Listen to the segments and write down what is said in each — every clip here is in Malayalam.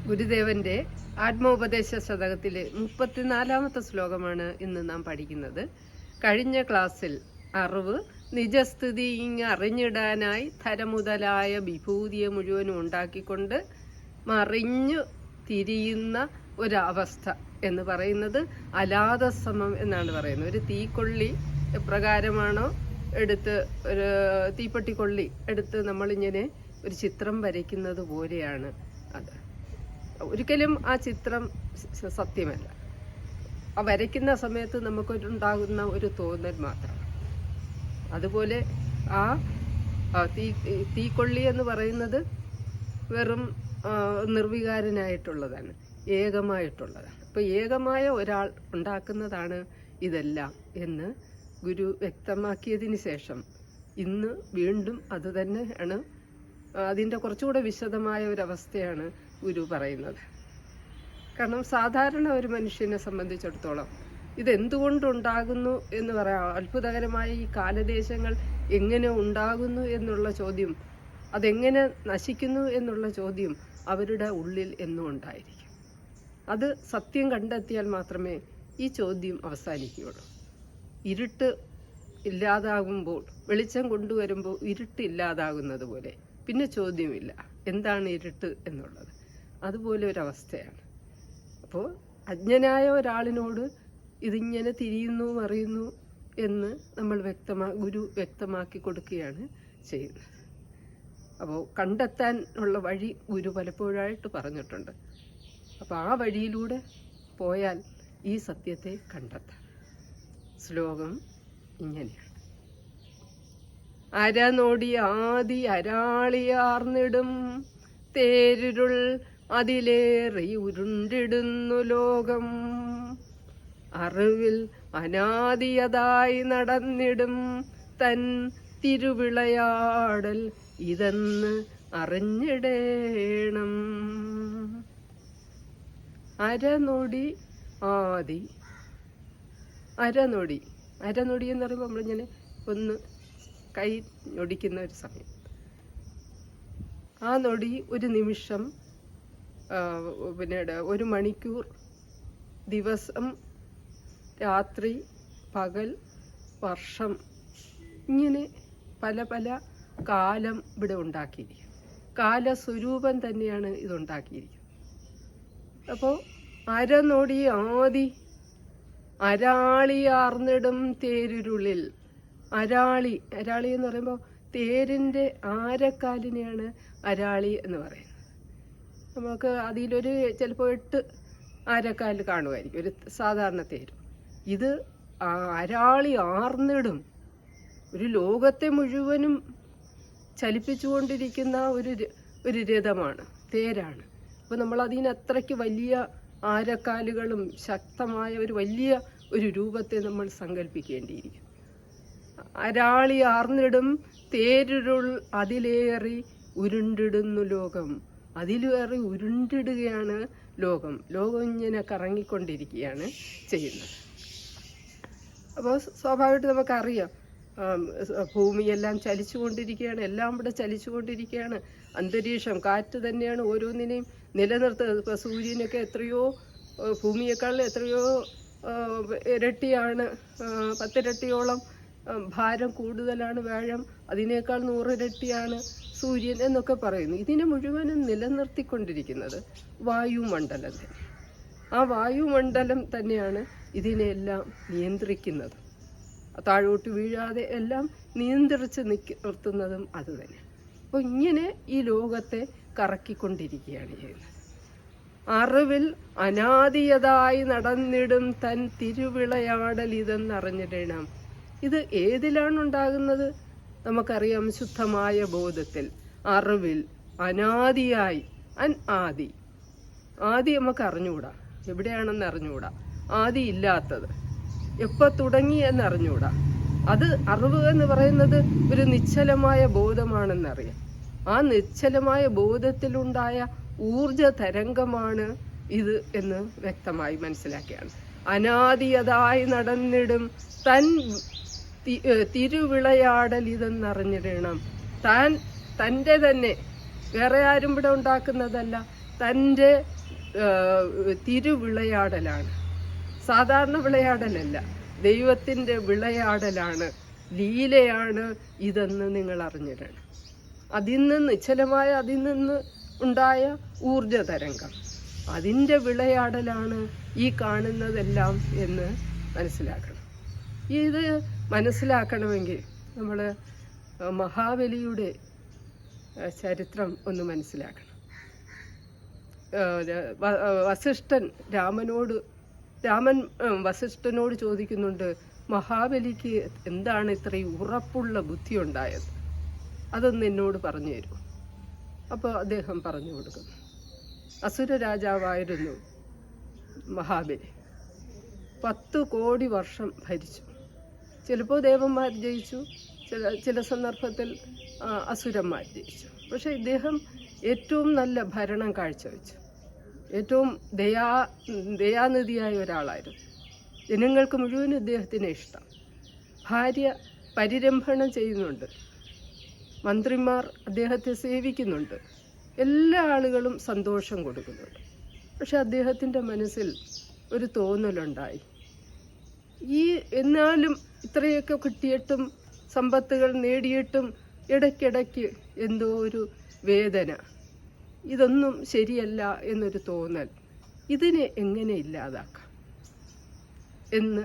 ഗുരുദേവന്റെ ആത്മോപദേശ ശതകത്തിലെ 34ാമത്തെ ശ്ലോകമാണ് ഇന്ന് നാം പഠിക്കുന്നത്. കഴിഞ്ഞ ക്ലാസ്സിൽ അറിവ് നിജസ്ഥിതി അറിഞ്ഞിടാനായി തരമുതലായ വിഭൂതിയെ മുഴുവനും ഉണ്ടാക്കിക്കൊണ്ട് മറിഞ്ഞു തിരിയുന്ന ഒരവസ്ഥ എന്ന് പറയുന്നത് അലാദസമം എന്നാണ് പറയുന്നത്. ഒരു തീക്കൊള്ളി എപ്രകാരമാണോ എടുത്ത് ഒരു തീപ്പെട്ടിക്കൊള്ളി എടുത്ത് നമ്മളിങ്ങനെ ഒരു ചിത്രം വരയ്ക്കുന്നത് പോലെയാണ് അത്. ഒരിക്കലും ആ ചിത്രം സത്യമല്ല. ആ വരയ്ക്കുന്ന സമയത്ത് നമുക്കൊരുണ്ടാകുന്ന ഒരു തോന്നൽ മാത്രമാണ്. അതുപോലെ ആ തീക്കൊള്ളി എന്ന് പറയുന്നത് വെറും നിർവികാരനായിട്ടുള്ളതാണ്, ഏകമായിട്ടുള്ളതാണ്. അപ്പോൾ ഏകമായ ഒരാൾ ഉണ്ടാക്കുന്നതാണ് ഇതെല്ലാം എന്ന് ഗുരു വ്യക്തമാക്കിയതിന് ശേഷം ഇന്ന് വീണ്ടും അത് തന്നെയാണ്, അതിൻ്റെ കുറച്ചുകൂടെ വിശദമായ ഒരവസ്ഥയാണ് ഗുരു പറയുന്നത്. കാരണം സാധാരണ ഒരു മനുഷ്യനെ സംബന്ധിച്ചിടത്തോളം ഇതെന്തുകൊണ്ടുണ്ടാകുന്നു എന്ന് പറയാം. അത്ഭുതകരമായ ഈ കാലദേശങ്ങൾ എങ്ങനെ ഉണ്ടാകുന്നു എന്നുള്ള ചോദ്യം, അതെങ്ങനെ നശിക്കുന്നു എന്നുള്ള ചോദ്യം അവരുടെ ഉള്ളിൽ എന്നും ഉണ്ടായിരിക്കും. അത് സത്യം കണ്ടെത്തിയാൽ മാത്രമേ ഈ ചോദ്യം അവസാനിക്കുകയുള്ളൂ. ഇരുട്ട് ഇല്ലാതാകുമ്പോൾ, വെളിച്ചം കൊണ്ടുവരുമ്പോൾ ഇരുട്ട് ഇല്ലാതാകുന്നത് പോലെ പിന്നെ ചോദ്യമില്ല എന്താണ് ഇരുട്ട് എന്നുള്ളത്. അതുപോലെ ഒരവസ്ഥയാണ്. അപ്പോൾ അജ്ഞനായ ഒരാളിനോട് ഇതിങ്ങനെ തിരിയുന്നു മറിയുന്നു എന്ന് നമ്മൾ ഗുരു വ്യക്തമാക്കി കൊടുക്കുകയാണ് ചെയ്യുന്നത്. അപ്പോൾ കണ്ടെത്താൻ ഉള്ള വഴി ഗുരു പലപ്പോഴായിട്ട് പറഞ്ഞിട്ടുണ്ട്. അപ്പോൾ ആ വഴിയിലൂടെ പോയാൽ ഈ സത്യത്തെ കണ്ടെത്താം. ശ്ലോകം ഇങ്ങനെയാണ്: അരനൊടി ആദി അരാളിയാർന്നിടും തേരുരുൾ അതിലേറെ ഉരുണ്ടിടുന്നു ലോകം. അറിവിൽ അനാദിയതായി നടന്നിടും തൻ തിരുവിളയാടൽ ഇതെന്ന് അറിഞ്ഞിടേണം. അരനൊടി ആദി. അരനൊടി എന്ന് പറയുമ്പോൾ നമ്മളിങ്ങനെ ഒന്ന് കൈ ഞൊടിക്കുന്ന ഒരു സമയം. ആ നൊടി ഒരു നിമിഷം, പിന്നീട് ഒരു മണിക്കൂർ, ദിവസം, രാത്രി, പകൽ, വർഷം, ഇങ്ങനെ പല പല കാലം ഇവിടെ ഉണ്ടാക്കിയിരിക്കും. കാലസ്വരൂപം തന്നെയാണ് ഇതുണ്ടാക്കിയിരിക്കുന്നത്. അപ്പോൾ അരനൊടി ആദി അരാളിയാർന്നിടും തേരുരുളിൽ. അരാളി എന്ന് പറയുമ്പോൾ തേരിൻ്റെ ആരക്കാലിനെയാണ് അരാളി എന്ന് പറയുന്നത്. നമുക്ക് അതിലൊരു ചിലപ്പോൾ 8 ആരക്കാല് കാണുമായിരിക്കും ഒരു സാധാരണ തേര്. ഇത് അരാളി ആർന്നിടും, ഒരു ലോകത്തെ മുഴുവനും ചലിപ്പിച്ചുകൊണ്ടിരിക്കുന്ന ഒരു രഥമാണ്, തേരാണ്. അപ്പോൾ നമ്മൾ അതിന് അത്രയ്ക്ക് വലിയ ആരക്കാലുകളും ശക്തമായ ഒരു വലിയ ഒരു രൂപത്തെ നമ്മൾ സങ്കല്പിക്കേണ്ടിയിരിക്കും. അരാളി ആർന്നിടും തേരുരുൾ അതിലേറി ഉരുണ്ടിടുന്നു ലോകം. അതിലേറി ഉരുണ്ടിടുകയാണ് ലോകം. ലോകം ഇങ്ങനെ കറങ്ങിക്കൊണ്ടിരിക്കുകയാണ് ചെയ്യുന്നത്. അപ്പോൾ സ്വാഭാവികമായിട്ട് നമുക്കറിയാം, ഭൂമിയെല്ലാം ചലിച്ചുകൊണ്ടിരിക്കുകയാണ്, എല്ലാം ഇവിടെ ചലിച്ചുകൊണ്ടിരിക്കുകയാണ്. അന്തരീക്ഷം, കാറ്റ് തന്നെയാണ് ഓരോന്നിനെയും നിലനിർത്തുന്നത്. ഇപ്പോൾ സൂര്യനൊക്കെ എത്രയോ ഭൂമിയേക്കാൾ എത്രയോ ഇരട്ടിയാണ്, 10 ഇരട്ടിയോളം ഭാരം കൂടുതലാണ് വ്യാഴം, അതിനേക്കാൾ 100 ഇരട്ടിയാണ് സൂര്യൻ എന്നൊക്കെ പറയുന്നു. ഇതിനെ മുഴുവനും നിലനിർത്തിക്കൊണ്ടിരിക്കുന്നത് വായുമണ്ഡലത്തെ. ആ വായുമണ്ഡലം തന്നെയാണ് ഇതിനെല്ലാം നിയന്ത്രിക്കുന്നത്. താഴോട്ട് വീഴാതെ എല്ലാം നിയന്ത്രിച്ച് നിർത്തുന്നതും അത് തന്നെ. അപ്പോൾ ഇങ്ങനെ ഈ ലോകത്തെ കറക്കിക്കൊണ്ടിരിക്കുകയാണ് ചെയ്യുന്നത്. അറിവിൽ അനാദിയതായി നടന്നിടും തൻ തിരുവിളയാടൽ ഇതെന്നറിഞ്ഞിടണം. ഇത് ഏതിലാണ് ഉണ്ടാകുന്നത്? നമുക്കറിയാം, ശുദ്ധമായ ബോധത്തിൽ. അറിവിൽ അനാദിയായി, ആദി നമുക്ക് അറിഞ്ഞുകൂടാ, എവിടെയാണെന്ന് അറിഞ്ഞുകൂടാ. ആദി ഇല്ലാത്തത് എപ്പോൾ തുടങ്ങി എന്നറിഞ്ഞുകൂടാ. അത് അറിവ് എന്ന് പറയുന്നത് ഒരു നിശ്ചലമായ ബോധമാണെന്നറിയാം. ആ നിശ്ചലമായ ബോധത്തിലുണ്ടായ ഊർജ തരംഗമാണ് ഇത് എന്ന് വ്യക്തമായി മനസ്സിലാക്കിയാണ്. അനാദിയതായി നടന്നിടും തൻ തിരുവിളയാടൽ ഇതെന്നറിഞ്ഞിടണം. തൻ്റെ തന്നെ, വേറെ ആരും ഇവിടെ ഉണ്ടാക്കുന്നതല്ല, തൻ്റെ തിരുവിളയാടലാണ്. സാധാരണ വിളയാടലല്ല, ദൈവത്തിൻ്റെ വിളയാടലാണ്, ലീലയാണ് ഇതെന്ന് നിങ്ങൾ അറിഞ്ഞിടണം. അതിൽ നിന്ന് നിശ്ചലമായ അതിൽ നിന്ന് ഉണ്ടായ ഊർജ തരംഗം, അതിൻ്റെ വിളയാടലാണ് ഈ കാണുന്നതെല്ലാം എന്ന് മനസ്സിലാക്കണം. ഇത് മനസ്സിലാക്കണമെങ്കിൽ നമ്മൾ മഹാബലിയുടെ ചരിത്രം ഒന്ന് മനസ്സിലാക്കണം. രാമൻ വസിഷ്ഠനോട് ചോദിക്കുന്നുണ്ട്, മഹാബലിക്ക് എന്താണ് ഇത്രയും ഉറപ്പുള്ള ബുദ്ധി ഉണ്ടായത്, അതൊന്ന് എന്നോട് പറഞ്ഞു തരൂ. അപ്പോൾ അദ്ദേഹം പറഞ്ഞു കൊടുക്കുന്നു, അസുര രാജാവായിരുന്നു മഹാബലി. 10 കോടി വർഷം ഭരിച്ചു. ചിലപ്പോൾ ദേവന്മാർ ജയിച്ചു, ചില സന്ദർഭത്തിൽ അസുരന്മാർ ജയിച്ചു. പക്ഷേ ഇദ്ദേഹം ഏറ്റവും നല്ല ഭരണം കാഴ്ചവെച്ചു. ഏറ്റവും ദയാനിധിയായ ഒരാളായിരുന്നു. ജനങ്ങൾക്ക് മുഴുവൻ ഇദ്ദേഹത്തിന് ഇഷ്ടം. ഭാര്യ പരിരംഭണം ചെയ്യുന്നുണ്ട്, മന്ത്രിമാർ അദ്ദേഹത്തെ സേവിക്കുന്നുണ്ട്, എല്ലാ ആളുകളും സന്തോഷം കൊടുക്കുന്നുണ്ട്. പക്ഷെ അദ്ദേഹത്തിൻ്റെ മനസ്സിൽ ഒരു തോന്നലുണ്ടായി, എന്നാലും ഇത്രയൊക്കെ കിട്ടിയിട്ടും സമ്പത്തുകൾ നേടിയിട്ടും ഇടയ്ക്കിടയ്ക്ക് എന്തോ ഒരു വേദന, ഇതൊന്നും ശരിയല്ല എന്നൊരു തോന്നൽ, ഇതിനെ എങ്ങനെ ഇല്ലാതാക്കാം എന്ന്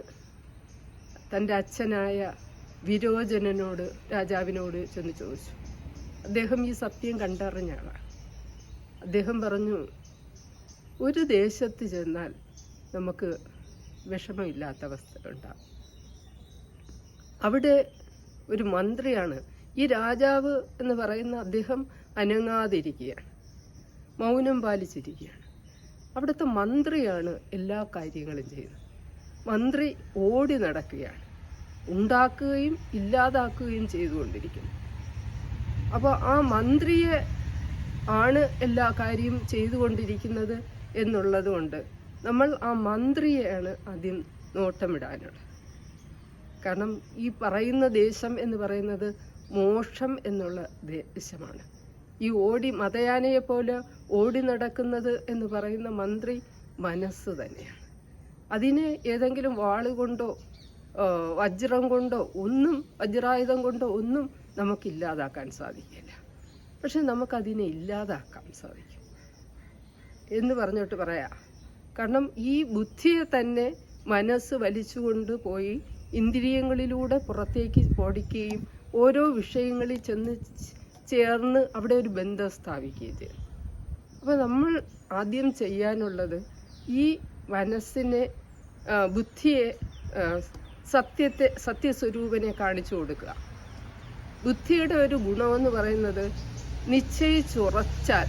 തൻ്റെ അച്ഛനായ വിരോചനനോട്, രാജാവിനോട് ചെന്ന് ചോദിച്ചു. അദ്ദേഹം ഈ സത്യം കണ്ടറിഞ്ഞ ആളാണ്. അദ്ദേഹം പറഞ്ഞു, ഒരു ദേശത്ത് ചെന്നാൽ നമുക്ക് വിഷമമില്ലാത്ത അവസ്ഥ ഉണ്ടാകും. അവിടെ ഒരു മന്ത്രിയാണ്, ഈ രാജാവ് എന്ന് പറയുന്ന അദ്ദേഹം അനങ്ങാതിരിക്കുകയാണ്, മൗനം പാലിച്ചിരിക്കുകയാണ്. അവിടുത്തെ മന്ത്രിയാണ് എല്ലാ കാര്യങ്ങളും ചെയ്യുന്നത്. മന്ത്രി ഓടി നടക്കുകയാണ്, ഉണ്ടാക്കുകയും ഇല്ലാതാക്കുകയും ചെയ്തുകൊണ്ടിരിക്കുന്നു. അപ്പോൾ ആ മന്ത്രിയെ ആണ് എല്ലാ കാര്യവും ചെയ്തുകൊണ്ടിരിക്കുന്നത് എന്നുള്ളത് കൊണ്ട് നമ്മൾ ആ മന്ത്രിയെയാണ് ആദ്യം നോട്ടമിടാനുള്ളത്. കാരണം ഈ പറയുന്ന ദേശം എന്ന് പറയുന്നത് മോക്ഷം എന്നുള്ള ദേശമാണ്. ഈ മതയാനയെ പോലെ ഓടി നടക്കുന്നത് എന്ന് പറയുന്ന മന്ത്രി മനസ്സ് തന്നെയാണ്. അതിനെ ഏതെങ്കിലും വാളുകൊണ്ടോ വജ്രം കൊണ്ടോ ഒന്നും, വജ്രായുധം കൊണ്ടോ ഒന്നും നമുക്കില്ലാതാക്കാൻ സാധിക്കില്ല. പക്ഷെ നമുക്കതിനെ ഇല്ലാതാക്കാൻ സാധിക്കും എന്ന് പറഞ്ഞിട്ട് പറയാം. കാരണം ഈ ബുദ്ധിയെ തന്നെ മനസ്സ് വലിച്ചുകൊണ്ട് പോയി ഇന്ദ്രിയങ്ങളിലൂടെ പുറത്തേക്ക് ഓടിക്കുകയും ഓരോ വിഷയങ്ങളിൽ ചെന്ന് ചേർന്ന് അവിടെ ഒരു ബന്ധം സ്ഥാപിക്കുകയും ചെയ്യും. അപ്പോൾ നമ്മൾ ആദ്യം ചെയ്യാനുള്ളത് ഈ മനസ്സിനെ, ബുദ്ധിയെ, സത്യസ്വരൂപനെ കാണിച്ചു കൊടുക്കുക. ബുദ്ധിയുടെ ഒരു ഗുണമെന്ന് പറയുന്നത് നിശ്ചയിച്ചുറച്ചാൽ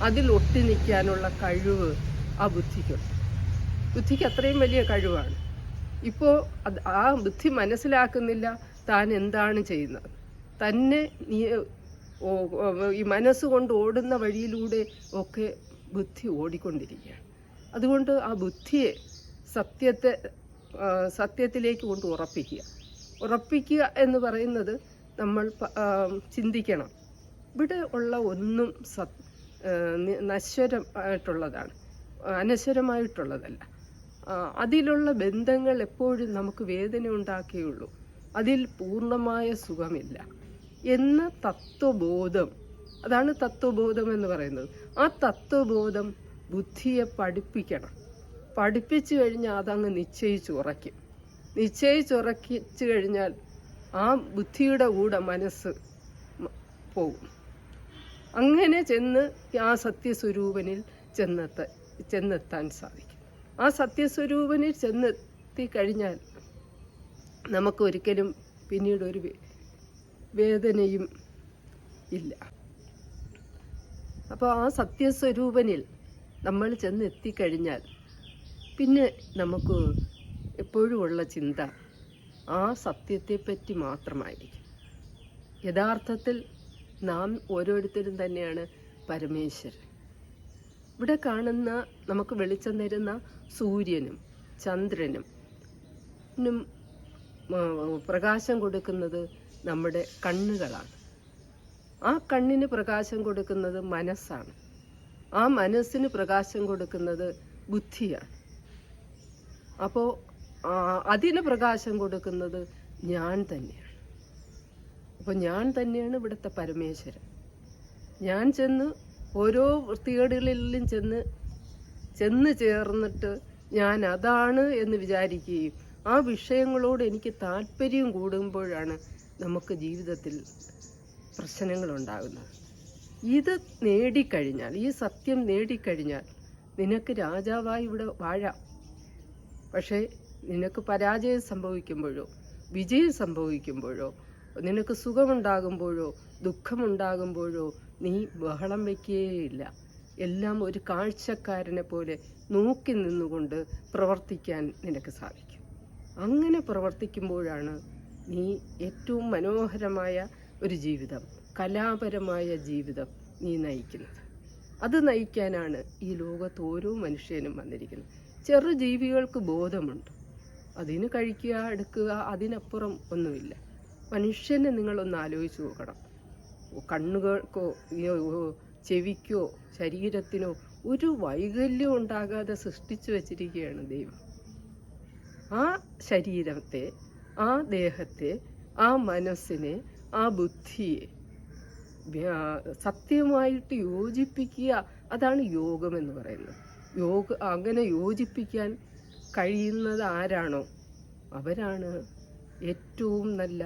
അതിൽ ഒട്ടി നിൽക്കാനുള്ള കഴിവ് ആ ബുദ്ധിക്കുണ്ട്. ബുദ്ധിക്ക് അത്രയും വലിയ കഴിവാണ്. ഇപ്പോൾ ആ ബുദ്ധി മനസ്സിലാക്കുന്നില്ല താൻ എന്താണ് ചെയ്യുന്നത്. തന്നെ ഈ മനസ്സുകൊണ്ട് ഓടുന്ന വഴിയിലൂടെ ഒക്കെ ബുദ്ധി ഓടിക്കൊണ്ടിരിക്കുകയാണ്. അതുകൊണ്ട് ആ ബുദ്ധിയെ സത്യത്തിലേക്ക് കൊണ്ട് ഉറപ്പിക്കുക എന്ന് പറയുന്നത് നമ്മൾ ചിന്തിക്കണം. ഇവിടെ ഉള്ള ഒന്നും നശ്വരമായിട്ടുള്ളതാണ്, അനശ്വരമായിട്ടുള്ളതല്ല. അതിലുള്ള ബന്ധങ്ങൾ എപ്പോഴും നമുക്ക് വേദന ഉണ്ടാക്കുകയുള്ളൂ, അതിൽ പൂർണ്ണമായ സുഖമില്ല എന്ന തത്വബോധം, അതാണ് തത്വബോധം എന്ന് പറയുന്നത്. ആ തത്വബോധം ബുദ്ധിയെ പഠിപ്പിച്ചു കഴിഞ്ഞാൽ അതങ്ങ് നിശ്ചയിച്ചുറക്കിച്ചു കഴിഞ്ഞാൽ ആ ബുദ്ധിയുടെ കൂടെ മനസ്സ് പോകും. അങ്ങനെ ചെന്ന് ആ സത്യസ്വരൂപനിൽ ചെന്നെത്താൻ സാധിക്കും. ആ സത്യസ്വരൂപനിൽ ചെന്നെത്തിക്കഴിഞ്ഞാൽ നമുക്ക് ഒരിക്കലും പിന്നീട് ഒരു വേദനയും ഇല്ല. അപ്പോൾ ആ സത്യസ്വരൂപനിൽ നമ്മൾ ചെന്നെത്തിക്കഴിഞ്ഞാൽ പിന്നെ നമുക്ക് എപ്പോഴും ഉള്ള ചിന്ത ആ സത്യത്തെപ്പറ്റി മാത്രമായിരിക്കും. യഥാർത്ഥത്തിൽ നാം ഓരോരുത്തരും തന്നെയാണ് പരമേശ്വരൻ. ഇവിടെ കാണുന്ന, നമുക്ക് വെളിച്ചം തരുന്ന സൂര്യനും ചന്ദ്രനും പ്രകാശം കൊടുക്കുന്നത് നമ്മുടെ കണ്ണുകളാണ്. ആ കണ്ണിന് പ്രകാശം കൊടുക്കുന്നത് മനസ്സാണ്. ആ മനസ്സിന് പ്രകാശം കൊടുക്കുന്നത് ബുദ്ധിയാണ്. അപ്പോൾ അതിന് പ്രകാശം കൊടുക്കുന്നത് ഞാൻ തന്നെയാണ്. അപ്പോൾ ഞാൻ തന്നെയാണ് ഇവിടുത്തെ പരമേശ്വരൻ. ഞാൻ ചെന്ന് ഓരോ വൃത്തികേടുകളിലും ചെന്ന് ചേർന്നിട്ട് ഞാൻ അതാണ് എന്ന് വിചാരിക്കുകയും ആ വിഷയങ്ങളോട് എനിക്ക് താല്പര്യം കൂടുമ്പോഴാണ് നമുക്ക് ജീവിതത്തിൽ പ്രശ്നങ്ങളുണ്ടാകുന്നത്. ഇത് നേടിക്കഴിഞ്ഞാൽ, ഈ സത്യം നേടിക്കഴിഞ്ഞാൽ നിനക്ക് രാജാവായി ഇവിടെ വാഴാം. പക്ഷേ നിനക്ക് പരാജയം സംഭവിക്കുമ്പോഴോ വിജയം സംഭവിക്കുമ്പോഴോ നിനക്ക് സുഖമുണ്ടാകുമ്പോഴോ ദുഃഖമുണ്ടാകുമ്പോഴോ നീ ബഹളം വയ്ക്കുകയില്ല. എല്ലാം ഒരു കാഴ്ചക്കാരനെ പോലെ നോക്കി നിന്നുകൊണ്ട് പ്രവർത്തിക്കാൻ നിനക്ക് സാധിക്കും. അങ്ങനെ പ്രവർത്തിക്കുമ്പോഴാണ് നീ ഏറ്റവും മനോഹരമായ ഒരു ജീവിതം, കലാപരമായ ജീവിതം നീ നയിക്കുന്നത്. അത് നയിക്കാനാണ് ഈ ലോകത്ത് ഓരോ മനുഷ്യനും വന്നിരിക്കുന്നത്. ചെറു ജീവികൾക്ക് ബോധമുണ്ട്, അതിന് കഴിക്കുക എടുക്കുക, അതിനപ്പുറം ഒന്നുമില്ല. മനുഷ്യനെ നിങ്ങളൊന്ന് ആലോചിച്ച് നോക്കണം. കണ്ണുകൾക്കോ ചെവിക്കോ ശരീരത്തിനോ ഒരു വൈകല്യം ഉണ്ടാകാതെ സൃഷ്ടിച്ചു വച്ചിരിക്കുകയാണ് ദൈവം. ആ ശരീരത്തെ, ആ ദേഹത്തെ, ആ മനസ്സിനെ, ആ ബുദ്ധിയെ സത്യമായിട്ട് യോജിപ്പിക്കുക, അതാണ് യോഗമെന്ന് പറയുന്നത്. അങ്ങനെ യോജിപ്പിക്കാൻ കഴിയുന്നത് ആരാണോ അവരാണ് ഏറ്റവും നല്ല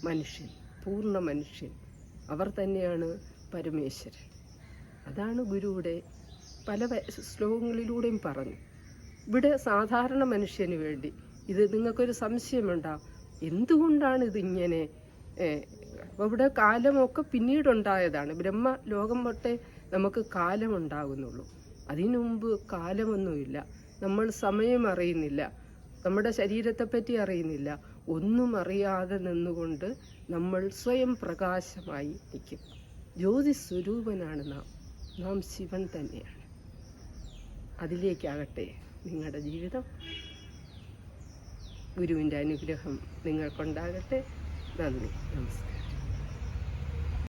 മനുഷ്യൻ, പൂർണ്ണ മനുഷ്യൻ. അവർ തന്നെയാണ് പരമേശ്വരൻ. അതാണ് ഗുരുവിടെ പല ശ്ലോകങ്ങളിലൂടെയും പറഞ്ഞു. ഇവിടെ സാധാരണ മനുഷ്യന് വേണ്ടി ഇത് നിങ്ങൾക്കൊരു സംശയമുണ്ടാവും, എന്തുകൊണ്ടാണ് ഇതിങ്ങനെ? അപ്പോൾ ഇവിടെ കാലമൊക്കെ പിന്നീടുണ്ടായതാണ്. ബ്രഹ്മലോകം തൊട്ടേ നമുക്ക് കാലമുണ്ടാകുന്നുള്ളൂ. അതിനു മുമ്പ് കാലമൊന്നുമില്ല. നമ്മൾ സമയം അറിയുന്നില്ല, നമ്മുടെ ശരീരത്തെപ്പറ്റി അറിയുന്നില്ല. ഒന്നും അറിയാതെ നിന്നുകൊണ്ട് നമ്മൾ സ്വയം പ്രകാശമായി നിൽക്കും. ജ്യോതിസ്വരൂപനാണ് നാം ശിവൻ തന്നെയാണ്. അതിലേക്കാകട്ടെ നിങ്ങളുടെ ജീവിതം. ഗുരുവിൻ്റെ അനുഗ്രഹം നിങ്ങൾക്കുണ്ടാകട്ടെ. നന്ദി, നമസ്കാരം.